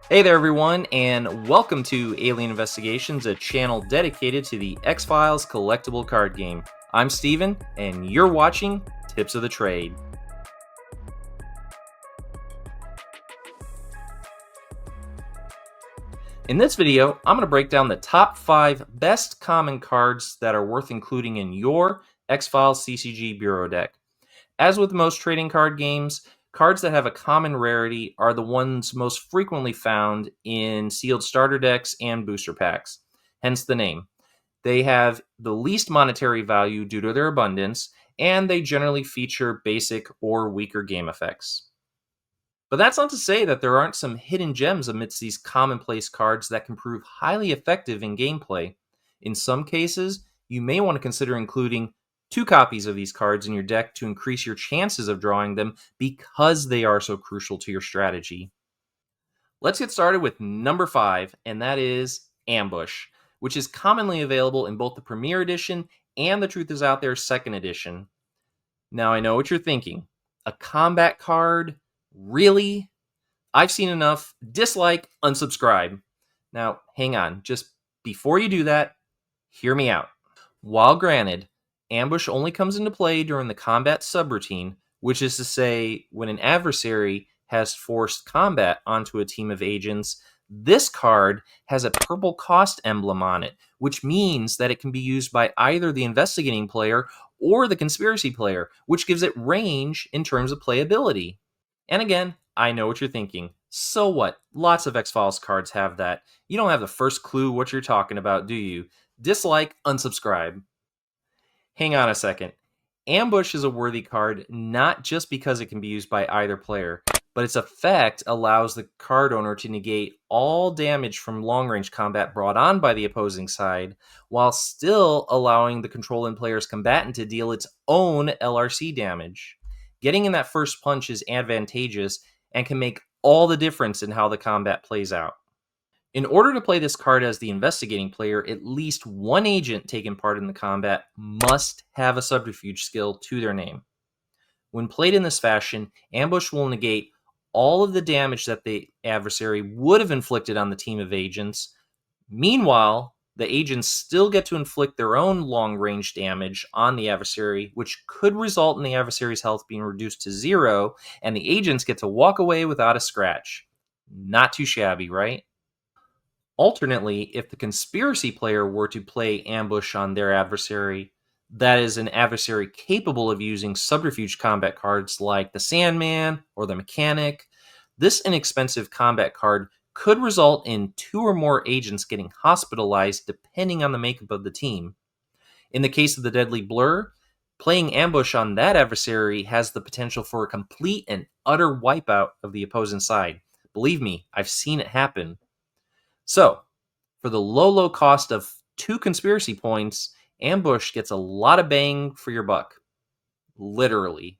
Hey there, everyone, and welcome to Alien Investigations, a channel dedicated to the X-Files Collectible Card Game. I'm Steven, and you're watching Tips of the Trade. In this video, I'm going to break down the top 5 best common cards that are worth including in your X-Files CCG Bureau deck. As with most trading card games, cards that have a common rarity are the ones most frequently found in sealed starter decks and booster packs, hence the name. They have the least monetary value due to their abundance, and they generally feature basic or weaker game effects. But that's not to say that there aren't some hidden gems amidst these commonplace cards that can prove highly effective in gameplay. In some cases, you may want to consider including 2 copies of these cards in your deck to increase your chances of drawing them because they are so crucial to your strategy. Let's get started with number 5, and that is Ambush, which is commonly available in both the Premier Edition and the Truth Is Out There 2nd Edition. Now I know what you're thinking. A combat card? Really? I've seen enough. Dislike, unsubscribe. Now, hang on. Just before you do that, hear me out. While granted, Ambush only comes into play during the combat subroutine, which is to say, when an adversary has forced combat onto a team of agents, this card has a purple cost emblem on it, which means that it can be used by either the investigating player or the conspiracy player, which gives it range in terms of playability. And again, I know what you're thinking. So what? Lots of X-Files cards have that. You don't have the first clue what you're talking about, do you? Dislike, unsubscribe. Hang on a second. Ambush is a worthy card not just because it can be used by either player, but its effect allows the card owner to negate all damage from long-range combat brought on by the opposing side, while still allowing the controlling player's combatant to deal its own LRC damage. Getting in that first punch is advantageous and can make all the difference in how the combat plays out. In order to play this card as the investigating player, at least one agent taking part in the combat must have a subterfuge skill to their name. When played in this fashion, Ambush will negate all of the damage that the adversary would have inflicted on the team of agents. Meanwhile, the agents still get to inflict their own long-range damage on the adversary, which could result in the adversary's health being reduced to 0, and the agents get to walk away without a scratch. Not too shabby, right? Alternately, if the conspiracy player were to play Ambush on their adversary, that is an adversary capable of using subterfuge combat cards like the Sandman or the Mechanic, this inexpensive combat card could result in 2 or more agents getting hospitalized depending on the makeup of the team. In the case of the Deadly Blur, playing Ambush on that adversary has the potential for a complete and utter wipeout of the opposing side. Believe me, I've seen it happen. So, for the low cost of 2 conspiracy points, Ambush gets a lot of bang for your buck. Literally.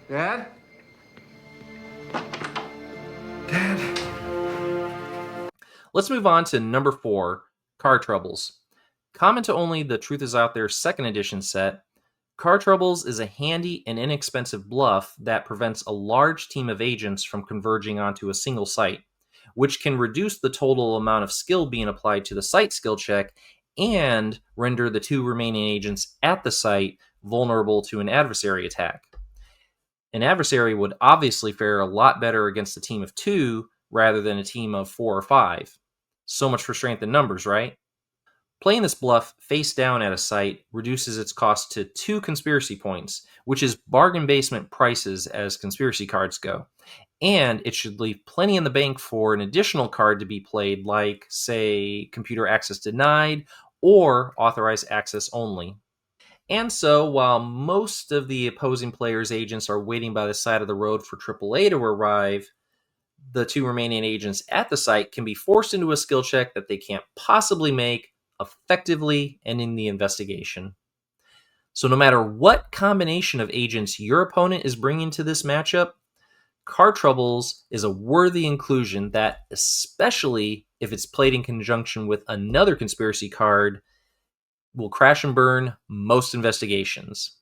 Dad? Dad? Let's move on to number 4, Car Troubles. Common to only the Truth Is Out There 2nd Edition set, Car Troubles is a handy and inexpensive bluff that prevents a large team of agents from converging onto a single site, which can reduce the total amount of skill being applied to the site skill check and render the 2 remaining agents at the site vulnerable to an adversary attack. An adversary would obviously fare a lot better against a team of 2 rather than a team of 4 or 5. So much for strength in numbers, right? Playing this bluff face down at a site reduces its cost to 2 conspiracy points, which is bargain basement prices as conspiracy cards go. And it should leave plenty in the bank for an additional card to be played like, say, computer access denied or authorized access only. And so, while most of the opposing player's agents are waiting by the side of the road for AAA to arrive, the 2 remaining agents at the site can be forced into a skill check that they can't possibly make effectively ending the investigation. So no matter what combination of agents your opponent is bringing to this matchup, Car Troubles is a worthy inclusion that, especially if it's played in conjunction with another conspiracy card, will crash and burn most investigations.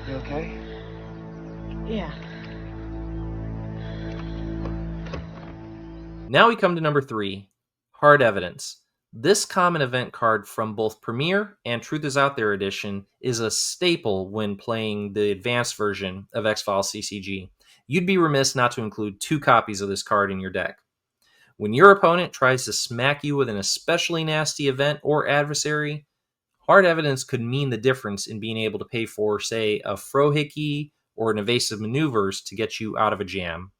You okay? Yeah. Now we come to number 3, hard evidence. This common event card from both Premier and Truth Is Out There edition is a staple when playing the advanced version of X-Files CCG. You'd be remiss not to include 2 copies of this card in your deck. When your opponent tries to smack you with an especially nasty event or adversary, hard evidence could mean the difference in being able to pay for, say, a 𝐗-𝐅i𝐥e𝐬 or an evasive maneuvers to get you out of a jam.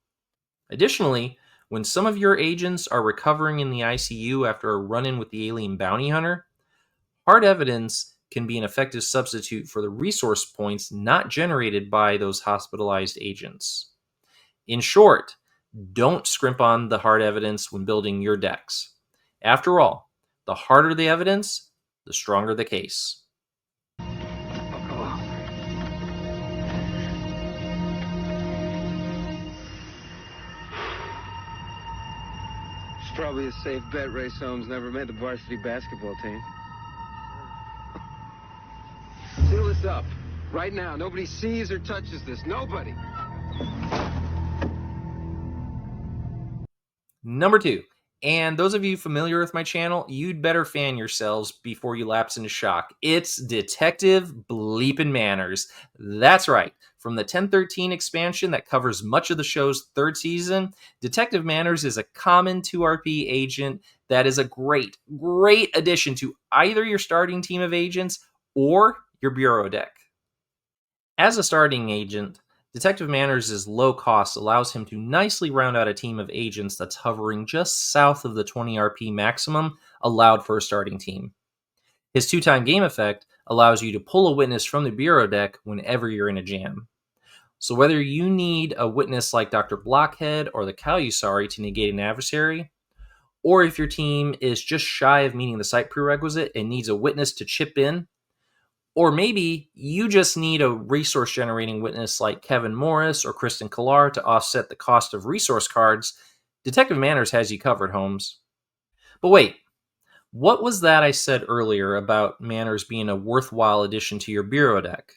Additionally, when some of your agents are recovering in the ICU after a run-in with the alien bounty hunter, hard evidence can be an effective substitute for the resource points not generated by those hospitalized agents. In short, don't scrimp on the hard evidence when building your decks. After all, the harder the evidence, the stronger the case. It's probably a safe bet Ray Soames never made the varsity basketball team. Seal this up. Right now. Nobody sees or touches this. Nobody. Number 2, and those of you familiar with my channel, you'd better fan yourselves before you lapse into shock. It's Detective Bleepin' Manners. That's right. From the 1013 expansion that covers much of the show's 3rd season, Detective Manners is a common 2RP agent that is a great addition to either your starting team of agents or your Bureau deck. As a starting agent, Detective Manners' low cost allows him to nicely round out a team of agents that's hovering just south of the 20 RP maximum allowed for a starting team. His 2-time game effect allows you to pull a witness from the Bureau deck whenever you're in a jam. So whether you need a witness like Dr. Blockhead or the 𝐗-𝐅i𝐥e𝐬 to negate an adversary, or if your team is just shy of meeting the site prerequisite and needs a witness to chip in, or maybe you just need a resource-generating witness like Kevin Morris or Kristen Killar to offset the cost of resource cards, Detective Manners has you covered, Holmes. But wait, what was that I said earlier about Manners being a worthwhile addition to your Bureau deck?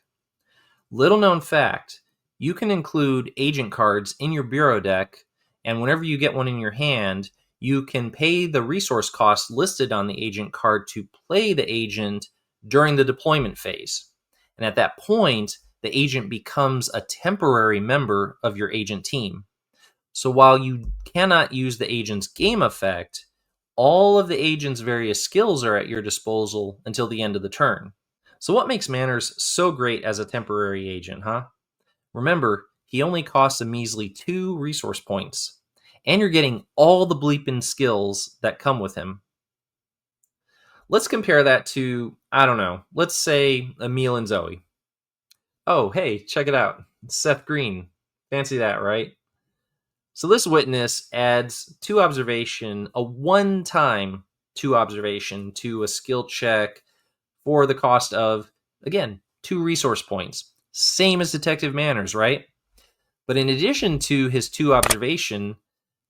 Little known fact, you can include agent cards in your Bureau deck, and whenever you get one in your hand, you can pay the resource cost listed on the agent card to play the agent during the deployment phase. And at that point, the agent becomes a temporary member of your agent team. So while you cannot use the agent's game effect, all of the agent's various skills are at your disposal until the end of the turn. So what makes Manners so great as a temporary agent, huh? Remember, he only costs a measly 2 resource points, and you're getting all the bleeping skills that come with him. Let's compare that to, I don't know, let's say Emil and Zoe. Oh, hey, check it out. It's Seth Green. Fancy that, right? So this witness adds 2 observation, a one-time 2 observation to a skill check for the cost of, again, 2 resource points. Same as Detective Manners, right? But in addition to his 2 observation,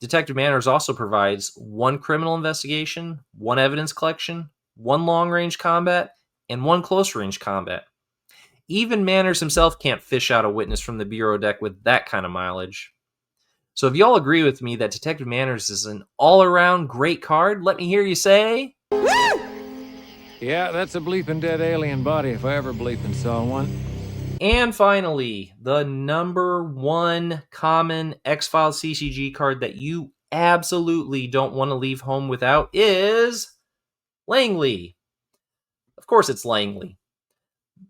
Detective Manners also provides 1 criminal investigation, 1 evidence collection, 1 long-range combat, and 1 close-range combat. Even Manners himself can't fish out a witness from the Bureau deck with that kind of mileage. So if y'all agree with me that Detective Manners is an all-around great card, let me hear you say... Woo! Yeah, that's a bleeping dead alien body if I ever bleeping saw one. And finally, the number 1 common X-Files CCG card that you absolutely don't want to leave home without is... Langley. Of course it's Langley.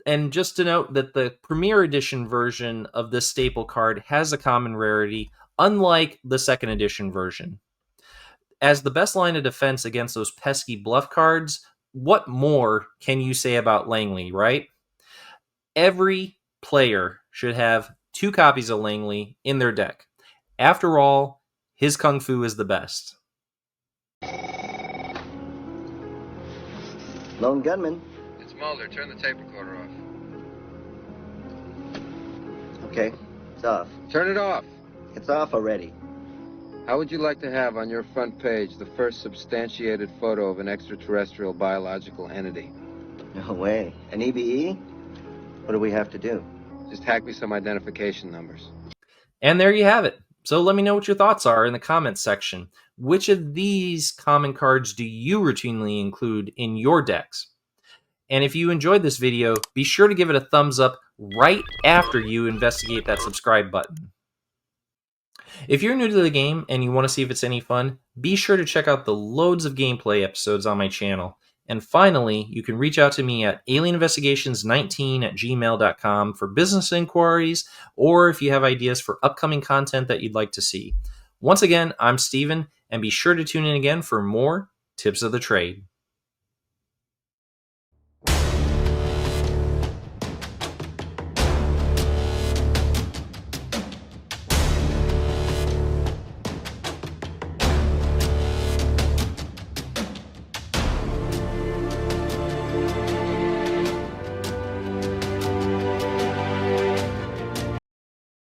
And just to note that the Premier Edition version of this staple card has a common rarity, unlike the 2nd Edition version. As the best line of defense against those pesky bluff cards, what more can you say about Langley, right? Every player should have 2 copies of Langley in their deck. After all, his Kung Fu is the best. Lone gunman. It's Mulder. Turn the tape recorder off. Okay, it's off. Turn it off. It's off already. How would you like to have on your front page the first substantiated photo of an extraterrestrial biological entity? No way. An EBE? What do we have to do? Just hack me some identification numbers. And there you have it. So let me know what your thoughts are in the comments section. Which of these common cards do you routinely include in your decks? And if you enjoyed this video, be sure to give it a thumbs up right after you investigate that subscribe button. If you're new to the game and you want to see if it's any fun, be sure to check out the loads of gameplay episodes on my channel. And finally, you can reach out to me at alienvestigations19@gmail.com for business inquiries, or if you have ideas for upcoming content that you'd like to see. Once again, I'm Steven, and be sure to tune in again for more Tips of the Trade.